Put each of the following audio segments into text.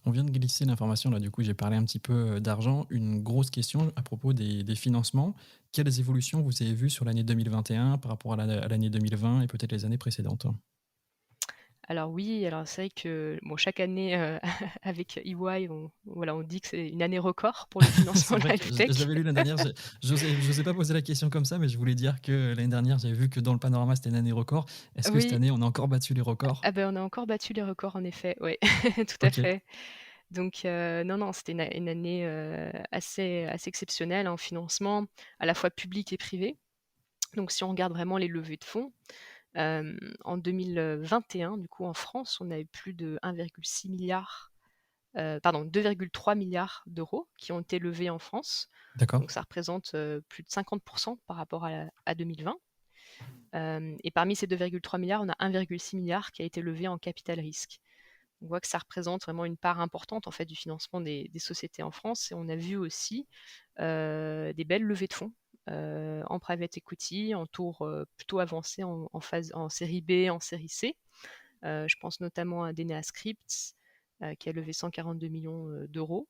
On vient de glisser l'information là, du coup, j'ai parlé un petit peu, d'argent. Une grosse question à propos des financements. Quelles évolutions vous avez vues sur l'année 2021 par rapport à l'année 2020 et peut-être les années précédentes? Alors oui, alors c'est vrai que bon, chaque année, avec EY, on dit que c'est une année record pour le financement C'est de vrai la que health je tech. l'avais lu l'année dernière, j'osais pas poser la question comme ça, mais je voulais dire que l'année dernière, j'avais vu que dans le panorama, c'était une année record. Est-ce que cette Oui, année, on a encore battu les records? ah ben, on a encore battu les records en effet, ouais, tout à OK. fait. Donc non, non, c'était une année, assez exceptionnelle en financement, à la fois public et privé. Donc si on regarde vraiment les levées de fonds, en 2021, du coup, en France, on a eu plus de 2,3 milliards d'euros qui ont été levés en France. D'accord. Donc ça représente, plus de 50 par rapport à 2020. Et parmi ces 2,3 milliards, on a 1,6 milliard qui a été levé en capital risque. On voit que ça représente vraiment une part importante en fait du financement des sociétés en France, et on a vu aussi, des belles levées de fonds, en private equity, en tour, plutôt avancé en phase en série B, en série C. Je pense notamment à Dena Scripts, qui a levé 142 millions d'euros.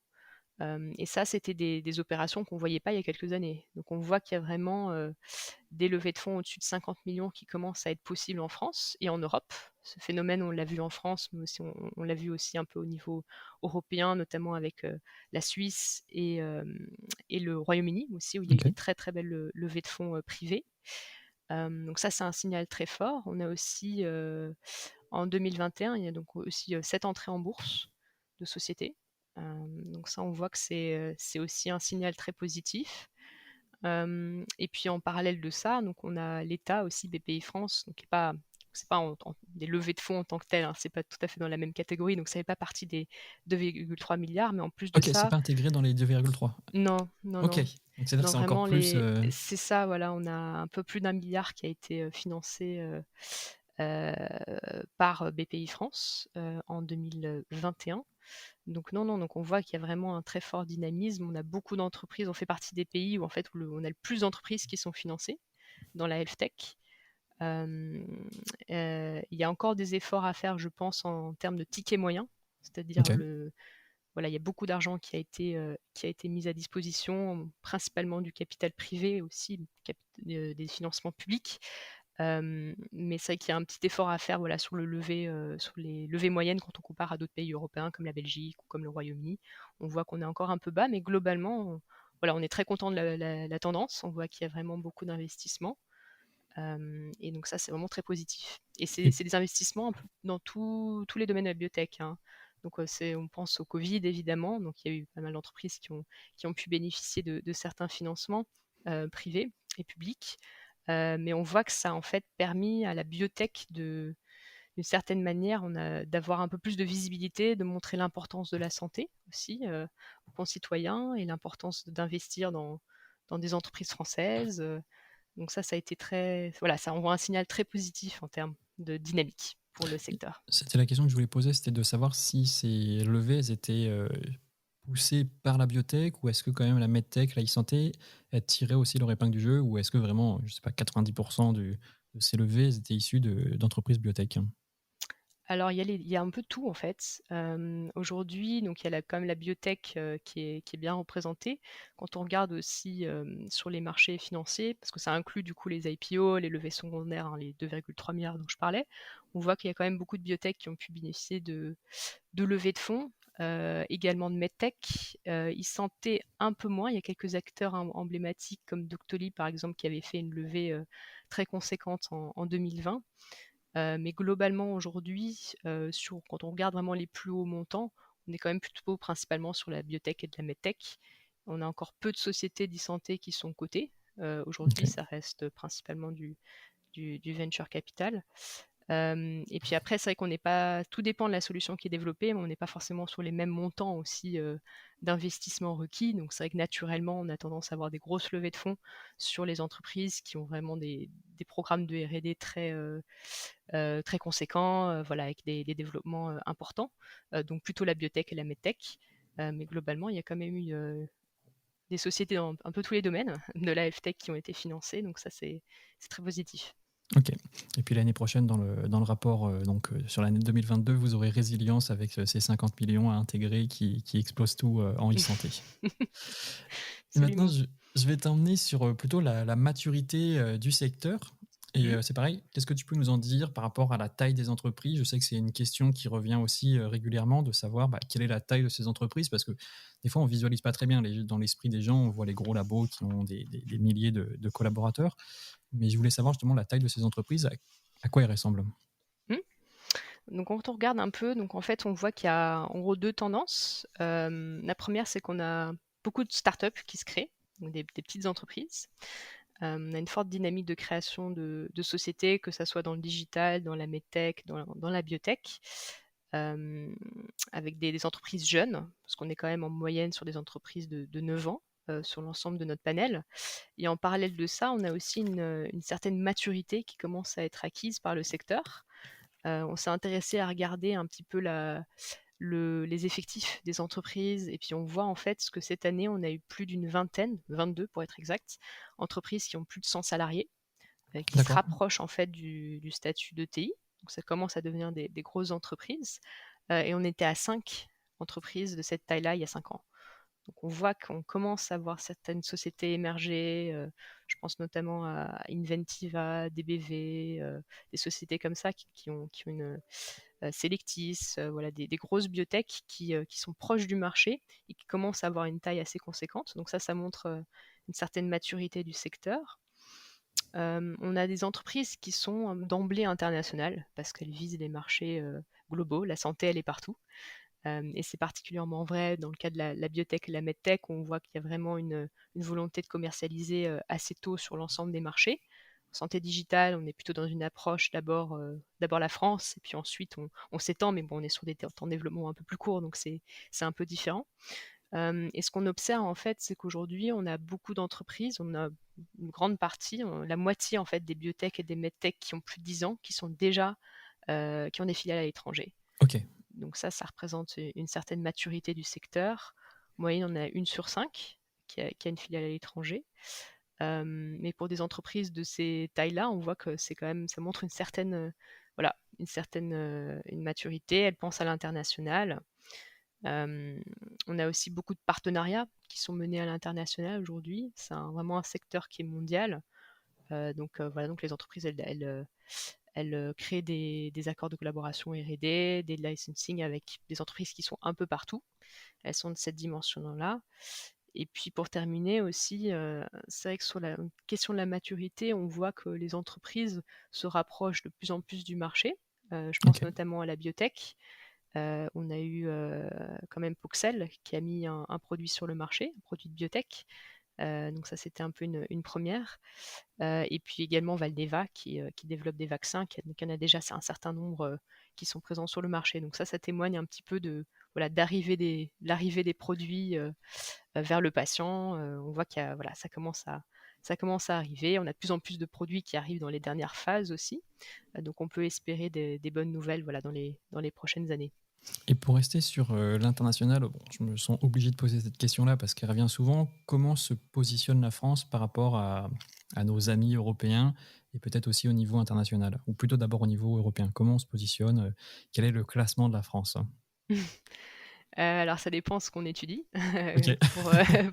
Et ça, c'était des opérations qu'on ne voyait pas il y a quelques années. Donc on voit qu'il y a vraiment des levées de fonds au-dessus de 50 millions qui commencent à être possibles en France et en Europe. Ce phénomène, on l'a vu en France, mais aussi on l'a vu aussi un peu au niveau européen, notamment avec la Suisse et le Royaume-Uni aussi, où il y a eu des OK. très très belles levées de fonds privées. Donc ça, c'est un signal très fort. On a aussi, en 2021, il y a donc aussi 7 entrées en bourse de sociétés. Donc ça, on voit que c'est aussi un signal très positif. Et puis en parallèle de ça, donc on a l'État aussi, BPI France, donc qui est pas, c'est pas des levées de fonds en tant que telles, hein, c'est pas tout à fait dans la même catégorie, donc ça fait pas partie des 2,3 milliards, mais en plus de OK, c'est ça, pas intégré dans les 2,3. non, non, OK. non, Donc c'est-à-dire que non, c'est encore vraiment plus, c'est ça, voilà, on a un peu plus d'un milliard qui a été financé euh, par BPI France en 2021. Donc non, non, donc on voit qu'il y a vraiment un très fort dynamisme. On a beaucoup d'entreprises, on fait partie des pays où en fait on a le plus d'entreprises qui sont financées dans la health tech. Euh, il y a encore des efforts à faire, je pense, en termes de tickets moyens, c'est-à-dire OK. voilà, il y a beaucoup d'argent qui a été mis à disposition, principalement du capital privé aussi, des financements publics. Mais c'est vrai qu'il y a un petit effort à faire, voilà, sur les levées moyennes quand on compare à d'autres pays européens comme la Belgique ou comme le Royaume-Uni. On voit qu'on est encore un peu bas, mais globalement, voilà, on est très content de la tendance. On voit qu'il y a vraiment beaucoup d'investissements. Et donc ça, c'est vraiment très positif. Et Et c'est des investissements un peu dans tous les domaines de la biotech, hein. Donc on pense au Covid évidemment. Donc il y a eu pas mal d'entreprises qui ont pu bénéficier de certains financements privés et publics. Mais on voit que ça a en fait permis à la biotech d'une certaine manière, d'avoir un peu plus de visibilité, de montrer l'importance de la santé aussi aux concitoyens, et l'importance d'investir dans des entreprises françaises. Donc ça a été très, voilà, ça envoie un signal très positif en termes de dynamique pour le secteur. c'était la question que je voulais poser, c'était de savoir si ces levées, elles étaient, poussées par la biotech ou est-ce que quand même la medtech, la e-santé, elle tirait aussi leur épingle du jeu ou est-ce que vraiment, je sais pas, 90 de ces levées, elles étaient issues d'entreprises biotech? Alors il y a un peu de tout en fait. Aujourd'hui, donc il y a quand même la biotech qui est bien représentée. Quand on regarde aussi sur les marchés financiers, parce que ça inclut du coup les IPO, les levées secondaires, hein, les 2,3 milliards dont je parlais, on voit qu'il y a quand même beaucoup de biotech qui ont pu bénéficier de levées de fonds, également de medtech. Ils sentaient un peu moins. Il y a quelques acteurs emblématiques comme Doctolib par exemple qui avaient fait une levée très conséquente en 2020. Mais globalement aujourd'hui, quand on regarde vraiment les plus hauts montants, on est quand même plutôt principalement sur la biotech et de la medtech. On a encore peu de sociétés d'e-santé qui sont cotées. Aujourd'hui, OK. ça reste principalement du venture capital. Et puis après, c'est vrai qu'on n'est pas, tout dépend de la solution qui est développée, mais on n'est pas forcément sur les mêmes montants aussi d'investissement requis. Donc c'est vrai que naturellement, on a tendance à avoir des grosses levées de fonds sur les entreprises qui ont vraiment des programmes de R&D très conséquents, voilà, avec des développements importants. Donc plutôt la biotech et la medtech. Mais globalement, il y a quand même eu des sociétés dans un peu tous les domaines de la health tech qui ont été financées. Donc ça, c'est très positif. OK. Et puis l'année prochaine dans le rapport, sur l'année 2022, vous aurez résilience avec, ces 50 millions à intégrer qui explosent tout, en e-santé. Et maintenant Absolument. je vais t'emmener sur, plutôt la maturité, du secteur et Mmh. c'est pareil, qu'est-ce que tu peux nous en dire par rapport à la taille des entreprises? Je sais que c'est une question qui revient aussi, régulièrement de savoir, quelle est la taille de ces entreprises parce que des fois on visualise pas très bien les dans l'esprit des gens, on voit les gros labos qui ont des milliers de collaborateurs. Mais je voulais savoir justement la taille de ces entreprises, à quoi elles ressemblent? Mmh. Donc quand on regarde un peu, donc en fait, on voit qu'il y a en gros 2 tendances. La première, c'est qu'on a beaucoup de startups qui se créent, donc des petites entreprises. On a une forte dynamique de création de sociétés, que ça soit dans le digital, dans la medtech, dans la biotech, hem, avec des entreprises jeunes, parce qu'on est quand même en moyenne sur des entreprises de 9 ans, sur l'ensemble de notre panel. Et en parallèle de ça, on a aussi une certaine maturité qui commence à être acquise par le secteur. On s'est intéressé à regarder un petit peu les effectifs des entreprises et puis on voit en fait que cette année, on a eu plus d'une vingtaine, 22 pour être exact, entreprises qui ont plus de 100 salariés, qui se D'accord. rapprochent en fait du statut d'ETI. Donc ça commence à devenir des grosses entreprises. Et on était à 5 entreprises de cette taille-là il y a 5 ans. Donc on voit qu'on commence à voir certaines sociétés émerger. Je pense notamment à Inventiva, DBV, des sociétés comme ça qui ont une Selectis, voilà, des grosses biotech qui sont proches du marché et qui commencent à avoir une taille assez conséquente. Donc ça montre une certaine maturité du secteur. On a des entreprises qui sont d'emblée internationales parce qu'elles visent les marchés globaux. La santé, elle est partout. Et c'est particulièrement vrai dans le cas de la biotech et la medtech, où on voit qu'il y a vraiment une volonté de commercialiser assez tôt sur l'ensemble des marchés. En santé digitale, on est plutôt dans une approche d'abord la France, et puis ensuite on s'étend, mais bon, on est sur des temps de développement un peu plus courts, donc c'est un peu différent. Et ce qu'on observe en fait, c'est qu'aujourd'hui, on a beaucoup d'entreprises, on a une grande partie, la moitié en fait des biotech et des medtech qui ont plus de 10 ans, qui sont déjà qui ont des filiales à l'étranger. OK. Donc ça représente une certaine maturité du secteur. En moyenne, on a 1 sur 5 qui a une filiale à l'étranger. Mais pour des entreprises de ces tailles-là, on voit que c'est quand même, ça montre une certaine, voilà, une maturité. Elles pensent à l'international. On a aussi beaucoup de partenariats qui sont menés à l'international aujourd'hui. C'est vraiment un secteur qui est mondial. Voilà, donc les entreprises, elles créent des accords de collaboration R&D, des licensing avec des entreprises qui sont un peu partout. Elles sont de cette dimension-là. Et puis pour terminer aussi, c'est vrai que sur la question de la maturité, on voit que les entreprises se rapprochent de plus en plus du marché. Je pense OK. notamment à la biotech. On a eu quand même Poxel qui a mis un produit sur le marché, un produit de biotech. Donc ça, c'était un peu une première. Et puis également Valneva qui développe des vaccins, qui en a déjà un certain nombre qui sont présents sur le marché. Donc ça témoigne un petit peu de voilà l'arrivée des produits vers le patient. On voit qu'il y a, voilà, ça commence à arriver. On a de plus en plus de produits qui arrivent dans les dernières phases aussi. Donc on peut espérer des bonnes nouvelles voilà, dans les prochaines années. Et pour rester sur, l'international, bon, je me sens obligé de poser cette question-là parce qu'elle revient souvent. Comment se positionne la France par rapport à nos amis européens et peut-être aussi au niveau international? Ou plutôt d'abord au niveau européen? Comment on se positionne, quel est le classement de la France? Alors ça dépend ce qu'on étudie OK.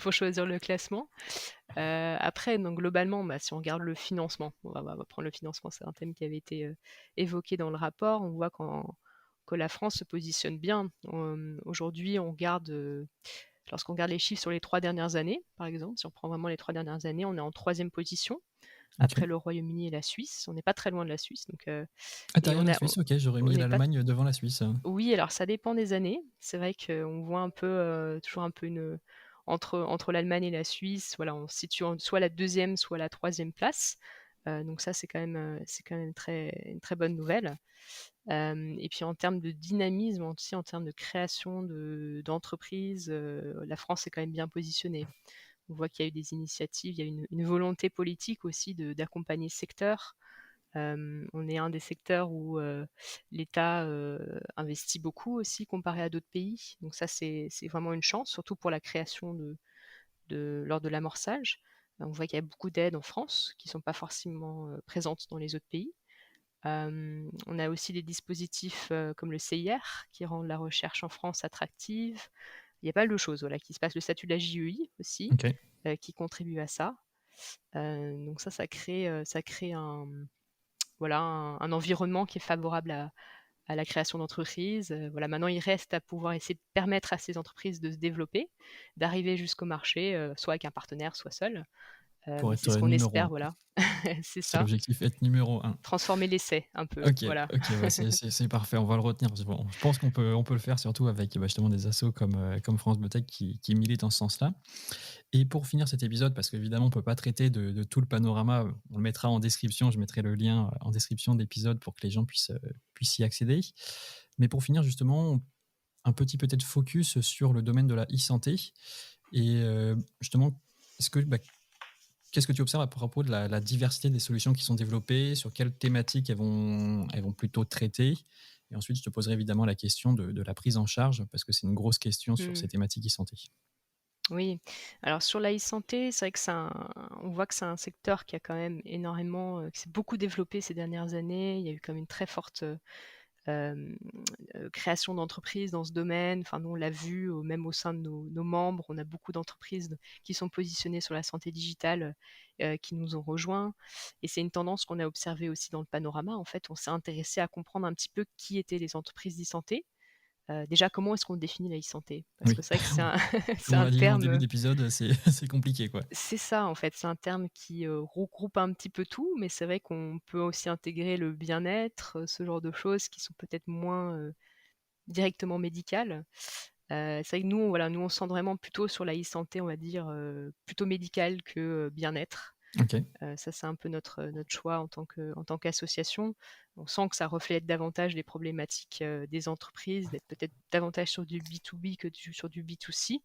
pour choisir le classement. Après, donc globalement, si on regarde le financement, on va prendre le financement, c'est un thème qui avait été évoqué dans le rapport. On voit que la France se positionne bien. Aujourd'hui, lorsqu'on regarde les chiffres sur les 3 dernières années, par exemple, si on prend vraiment les 3 dernières années, on est en troisième position, OK. après le Royaume-Uni et la Suisse. On n'est pas très loin de la Suisse. Ah, Et derrière la Suisse, OK, j'aurais on mis n'est pas. l'Allemagne devant la Suisse. Oui, alors ça dépend des années. C'est vrai qu'on voit un peu, toujours un peu entre l'Allemagne et la Suisse, voilà, on se situe soit la deuxième, soit la troisième place. Donc ça, c'est quand même une très bonne nouvelle. Et puis en termes de dynamisme, aussi en termes de création d'entreprises, la France est quand même bien positionnée. On voit qu'il y a eu des initiatives, il y a une volonté politique aussi d'accompagner ce secteur. On est un des secteurs où l'État investit beaucoup aussi comparé à d'autres pays. Donc ça, c'est vraiment une chance, surtout pour la création lors de l'amorçage. On voit qu'il y a beaucoup d'aides en France qui ne sont pas forcément présentes dans les autres pays. On a aussi des dispositifs comme le CIR qui rendent la recherche en France attractive. Il y a pas mal de choses voilà, qui se passent. Le statut de la JEI aussi, Ok. qui contribue à ça. Donc ça crée voilà, un environnement qui est favorable à la création d'entreprises. Voilà, maintenant, il reste à pouvoir essayer de permettre à ces entreprises de se développer, d'arriver jusqu'au marché, soit avec un partenaire, soit seul. Pour Mais c'est être ce qu'on numéro espère, un, quoi. voilà. C'est C'est ça. l'objectif, être numéro un. Transformer l'essai un peu, Ok, voilà. ok, ouais, c'est parfait, on va le retenir. Bon, je pense qu'on peut le faire surtout avec justement des assos comme France Biotech qui militent en ce sens-là. Et pour finir cet épisode, parce qu'évidemment, on ne peut pas traiter de tout le panorama, on le mettra en description, je mettrai le lien en description de l'épisode pour que les gens puissent y accéder. Mais pour finir, justement, un petit peut-être focus sur le domaine de la e-santé. Et justement, qu'est-ce que tu observes à propos de la diversité des solutions qui sont développées, sur quelles thématiques elles vont plutôt traiter? Et ensuite, je te poserai évidemment la question de la prise en charge, parce que c'est une grosse question sur Mmh. ces thématiques e-santé. Oui, alors sur la e-santé, c'est vrai que on voit que c'est un secteur qui a quand même énormément, qui s'est beaucoup développé ces dernières années. Il y a eu comme une très forte euh, création d'entreprises dans ce domaine. Enfin, nous, on l'a vu, même au sein de nos membres, on a beaucoup d'entreprises qui sont positionnées sur la santé digitale, qui nous ont rejoints. Et c'est une tendance qu'on a observée aussi dans le panorama. En fait, on s'est intéressé à comprendre un petit peu qui étaient les entreprises d'e-santé. Déjà, comment est-ce qu'on définit la e-santé? Parce que Oui, c'est vrai que c'est un, c'est comme on un l'a dit en début terme, d'épisode, c'est c'est compliqué, quoi. c'est ça en fait, c'est un terme qui regroupe un petit peu tout, mais c'est vrai qu'on peut aussi intégrer le bien-être, ce genre de choses qui sont peut-être moins directement médicales. C'est vrai que nous, voilà, nous on se centre vraiment plutôt sur la e-santé, on va dire, plutôt médicale que bien-être. Ok, Ça, c'est un peu notre choix en tant qu'association. On sent que ça reflète davantage les problématiques des entreprises, d'être peut-être davantage sur du B2B que sur du B2C.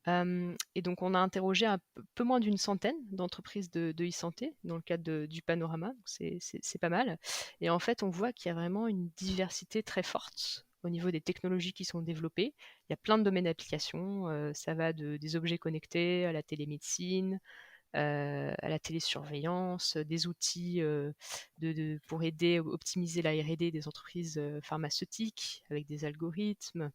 Et donc, on a interrogé un peu moins d'une centaine d'entreprises de e-santé dans le cadre du panorama. Donc c'est pas mal. Et en fait, on voit qu'il y a vraiment une diversité très forte au niveau des technologies qui sont développées. Il y a plein de domaines d'application. Ça va des objets connectés à la télémédecine, à la télésurveillance, des outils pour aider, optimiser la R&D des entreprises pharmaceutiques avec des algorithmes.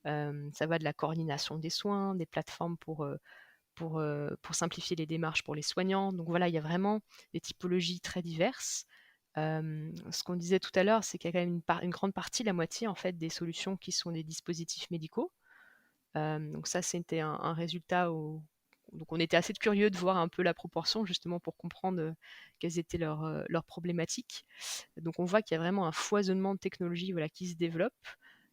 Ça va de la coordination des soins, des plateformes pour simplifier les démarches pour les soignants. Donc voilà, il y a vraiment des typologies très diverses. Ce qu'on disait tout à l'heure, c'est qu'il y a quand même une grande partie, la moitié en fait, des solutions qui sont des dispositifs médicaux. Donc ça, c'était un résultat donc on était assez curieux de voir un peu la proportion justement pour comprendre quelles étaient leurs problématiques. Donc on voit qu'il y a vraiment un foisonnement de technologies voilà, qui se développe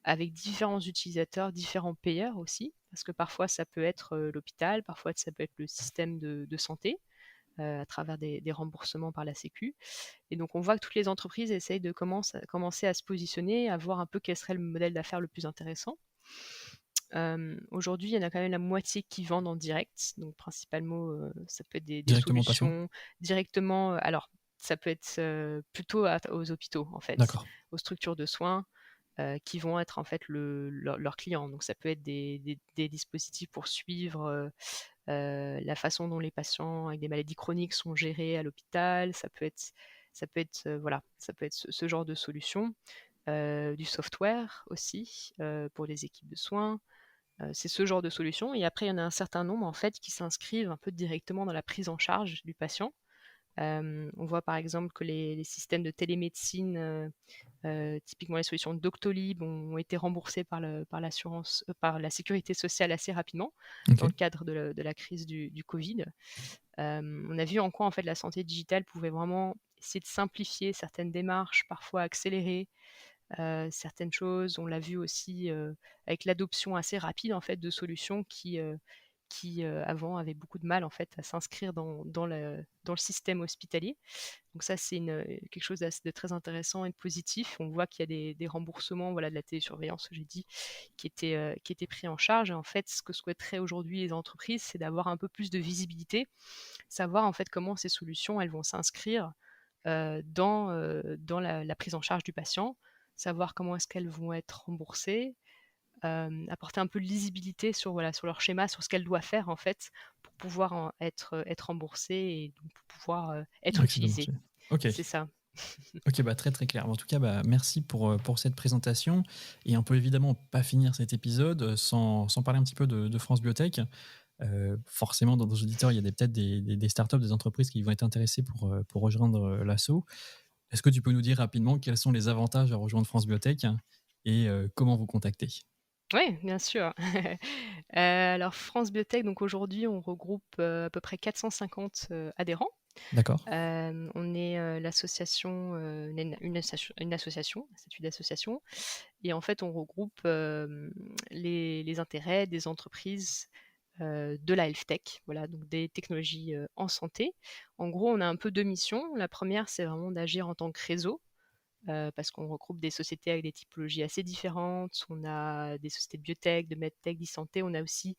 avec différents utilisateurs, différents payeurs aussi, parce que parfois ça peut être l'hôpital, parfois ça peut être le système de santé à travers des remboursements par la Sécu. Et donc on voit que toutes les entreprises essayent de commencer à se positionner, à voir un peu quel serait le modèle d'affaires le plus intéressant. Aujourd'hui, il y en a quand même la moitié qui vendent en direct. Donc, principalement, ça peut être des directement patient. solutions directement. Alors, ça peut être plutôt aux hôpitaux, en fait, D'accord. aux structures de soins qui vont être en fait leurs clients. Donc, ça peut être des dispositifs pour suivre la façon dont les patients avec des maladies chroniques sont gérés à l'hôpital. Voilà, ça peut être ce genre de solution. Du software aussi pour les équipes de soins. C'est ce genre de solution. Et après, il y en a un certain nombre en fait qui s'inscrivent un peu directement dans la prise en charge du patient. On voit par exemple que les systèmes de télémédecine, typiquement les solutions Doctolib, ont été remboursés par l'assurance, par la sécurité sociale assez rapidement Ok. dans le cadre de la crise du Covid. On a vu en quoi en fait la santé digitale pouvait vraiment essayer de simplifier certaines démarches, parfois accélérer certaines choses. On l'a vu aussi avec l'adoption assez rapide en fait de solutions qui avant avaient beaucoup de mal en fait à s'inscrire dans le système hospitalier. Donc ça c'est quelque chose de très intéressant et de positif. On voit qu'il y a des remboursements voilà, de la télésurveillance, j'ai dit, qui étaient pris en charge. Et en fait, ce que souhaiteraient aujourd'hui les entreprises, c'est d'avoir un peu plus de visibilité, savoir en fait comment ces solutions elles vont s'inscrire dans la prise en charge du patient, savoir comment est-ce qu'elles vont être remboursées, apporter un peu de lisibilité sur, voilà, sur leur schéma, sur ce qu'elles doivent faire en fait, pour pouvoir être remboursé et donc pour pouvoir être Accès de utilisé. marché. OK. C'est ça. OK, bah, très, très clair. En tout cas, bah, merci pour cette présentation et on peut évidemment pas finir cet épisode, sans parler un petit peu de France Biotech. Forcément, dans nos auditeurs, il y a peut-être des startups, des entreprises qui vont être intéressées pour rejoindre, l'asso. Est-ce que tu peux nous dire rapidement quels sont les avantages à rejoindre France Biotech et comment vous contacter? Oui, bien sûr. Alors France Biotech, donc aujourd'hui, on regroupe, à peu près 450 adhérents. D'accord. On est, l'association, une association, un statut d'association et en fait, on regroupe, les intérêts des entreprises, de la health tech, voilà, donc des technologies, en santé. En gros, on a un peu 2 missions. La première, c'est vraiment d'agir en tant que réseau, parce qu'on regroupe des sociétés avec des typologies assez différentes. On a des sociétés de biotech, de medtech, d'e-santé. On a aussi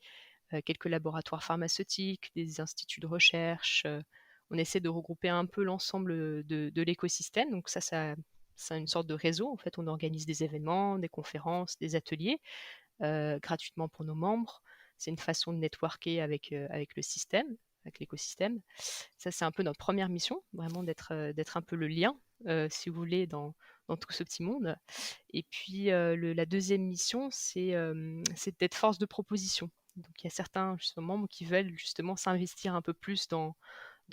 quelques laboratoires pharmaceutiques, des instituts de recherche. On essaie de regrouper un peu l'ensemble de l'écosystème. Donc ça, c'est une sorte de réseau. En fait, on organise des événements, des conférences, des ateliers gratuitement pour nos membres. C'est une façon de networker avec le système, avec l'écosystème. Ça, c'est un peu notre première mission, vraiment d'être un peu le lien, si vous voulez, dans tout ce petit monde. Et puis, la deuxième mission, c'est d'être force de proposition. Donc, il y a certains justement membres qui veulent justement s'investir un peu plus dans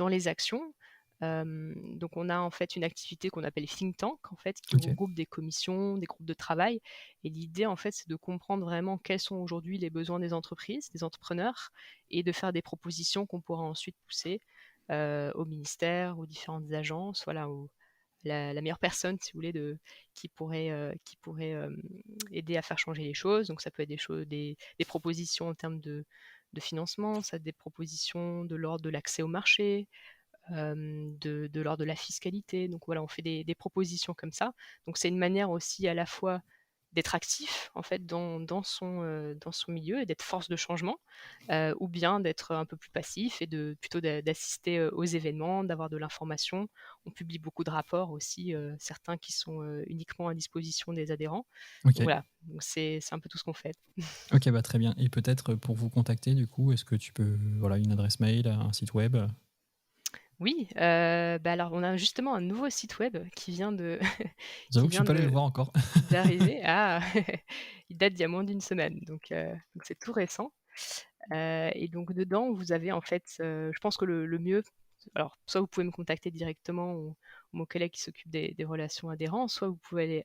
les actions. Donc, on a en fait une activité qu'on appelle think tank, en fait, qui OK. regroupe des commissions, des groupes de travail. Et l'idée, en fait, c'est de comprendre vraiment quels sont aujourd'hui les besoins des entreprises, des entrepreneurs, et de faire des propositions qu'on pourra ensuite pousser au ministère, aux différentes agences, voilà, la meilleure personne, si vous voulez, qui pourrait aider à faire changer les choses. Donc, ça peut être des propositions en termes de financement, ça peut être des propositions de l'ordre de l'accès au marché, de l'ordre de la fiscalité. Donc voilà, on fait des propositions comme ça. Donc c'est une manière aussi à la fois d'être actif en fait dans son milieu et d'être force de changement, ou bien d'être un peu plus passif et plutôt d'assister aux événements, d'avoir de l'information. On publie beaucoup de rapports aussi, certains qui sont uniquement à disposition des adhérents. Donc OK. voilà, donc c'est un peu tout ce qu'on fait. OK, bah, très bien et peut-être, pour vous contacter du coup, est-ce que tu peux voilà, une adresse mail, un site web? Oui, bah alors on a justement un nouveau site web qui vient de J'avoue qui que je suis vient pas allé le de voir encore. d'arriver. Ah! Il date d'il y a moins d'une semaine, donc c'est tout récent. Et donc dedans, vous avez en fait, je pense que le mieux, alors soit vous pouvez me contacter directement ou mon collègue qui s'occupe des relations adhérents, soit vous pouvez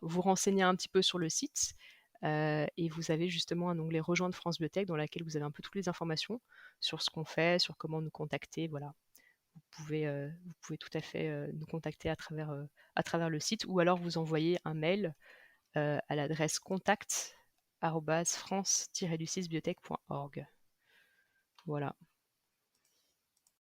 vous renseigner un petit peu sur le site, et vous avez justement un onglet «Rejoindre France Biotech» dans laquelle vous avez un peu toutes les informations sur ce qu'on fait, sur comment nous contacter, voilà. Vous pouvez tout à fait, nous contacter à travers le site ou alors vous envoyer un mail, à l'adresse contact@france-biotech.org. Voilà.